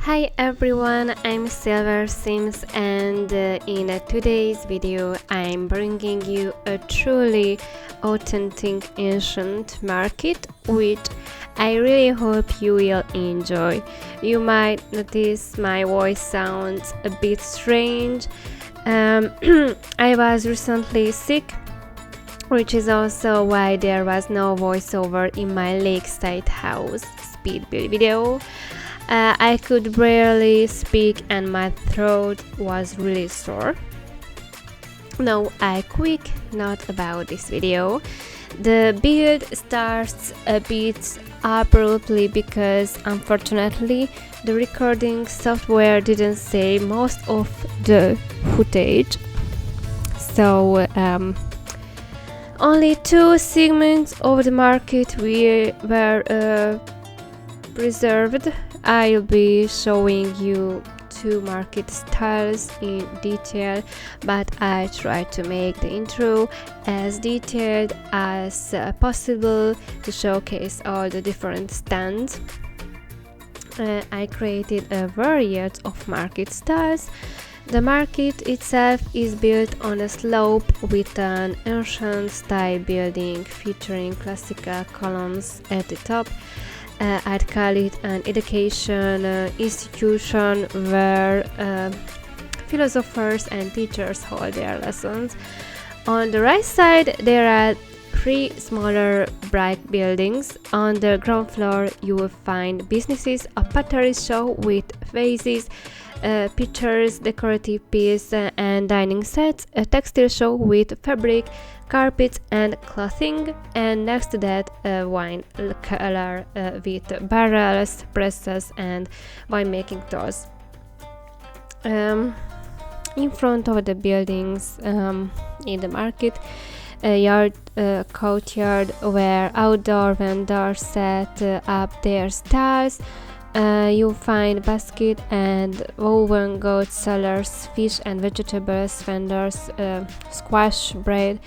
Hi everyone, I'm Silver Sims and in today's video I'm bringing you a truly authentic ancient market which I really hope you will enjoy. You might notice my voice sounds a bit strange. I was recently sick, which is also why there was no voiceover in my lakeside house speed build video. I could barely speak and my throat was really sore. Now a quick note about this video. The build starts a bit abruptly because unfortunately the recording software didn't save most of the footage. So only two segments of the market were preserved. I'll be showing you two market styles in detail, but I try to make the intro as detailed as possible to showcase all the different stands. I created a variety of market styles. The market itself is built on a slope with an ancient style building featuring classical columns at the top. I'd call it an education institution where philosophers and teachers hold their lessons. On the right side, there are three smaller brick buildings. On the ground floor, you will find businesses, a pottery shop with vases, pictures, decorative pieces, and dining sets, a textile shop with fabric, carpets and clothing, and next to that a wine cellar with barrels, presses and winemaking tools. In front of the buildings in the market, a yard, courtyard where outdoor vendors set up their stalls. You'll find basket and woven goat sellers, fish and vegetables vendors, squash, bread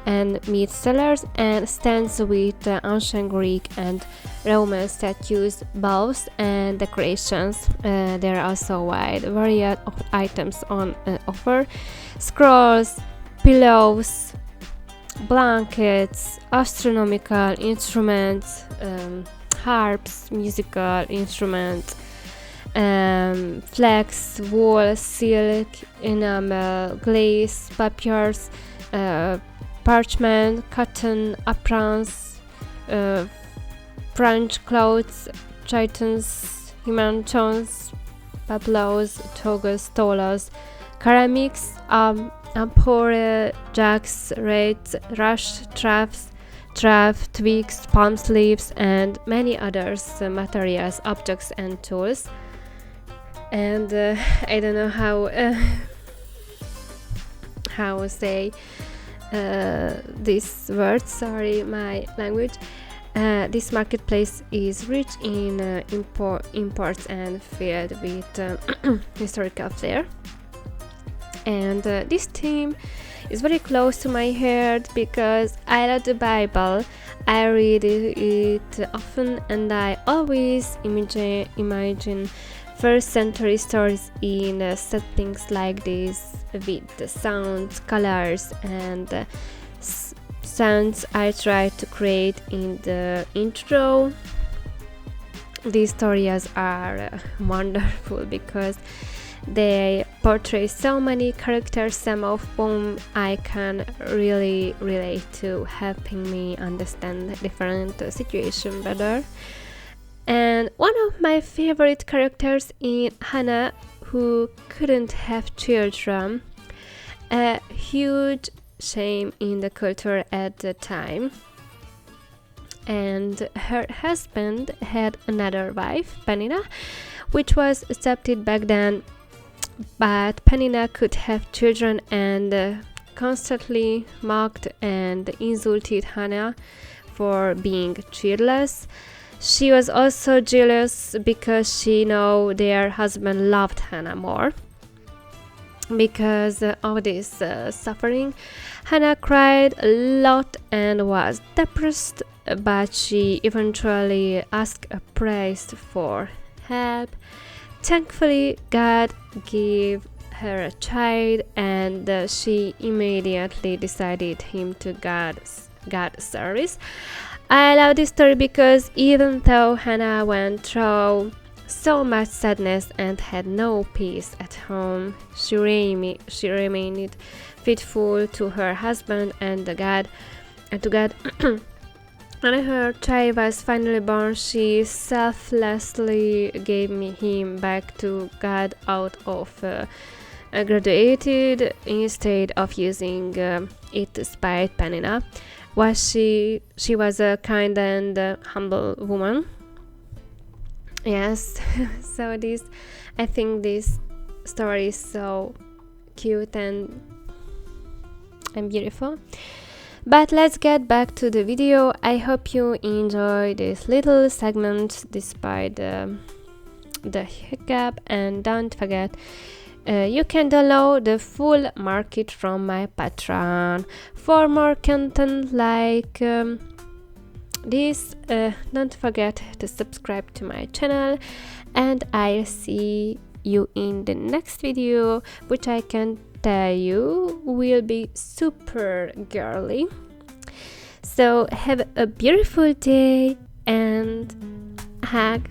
and meat sellers, and stands with ancient Greek and Roman statues, bowls and decorations. There are also a wide variety of items on offer: scrolls, pillows, blankets, astronomical instruments, harps, musical instruments, flax, wool, silk, enamel, glaze, papyrus, parchment, cotton, aprons, French clothes, chitons, himantons, pablos, togas, tolas, ceramics, amphora, jugs, reeds, rush, troughs, twigs, palm leaves, and many others materials, objects, and tools. And I don't know how to say these words. Sorry, my language. This marketplace is rich in imports and filled with historical flair. And this theme is very close to my heart because I love the Bible. I read it often and I always imagine first century stories in settings like this with the sounds, colors and sounds I try to create in the intro. These stories are wonderful because they portray so many characters, some of whom I can really relate to, helping me understand different situations better. And one of my favorite characters is Hannah, who couldn't have children, a huge shame in the culture at the time. And her husband had another wife, Penina, which was accepted back then. But Penina could have children and constantly mocked and insulted Hannah for being childless. She was also jealous because she knew their husband loved Hannah more. Because of this suffering, Hannah cried a lot and was depressed, but she eventually asked a priest for help. Thankfully, God gave her a child, and she immediately decided him to God's service. I love this story because even though Hannah went through so much sadness and had no peace at home, she remained faithful to her husband and to God. When her child was finally born, she selflessly gave him back to God out of gratitude instead of using it to spite Penina. She was a kind and humble woman. Yes, so I think this story is so cute and beautiful. But let's get back to the video. I hope you enjoy this little segment despite the hiccup, and don't forget you can download the full market from my Patreon. For more content like this, don't forget to subscribe to my channel, and I'll see you in the next video, which I can tell you will be super girly. So have a beautiful day and hug.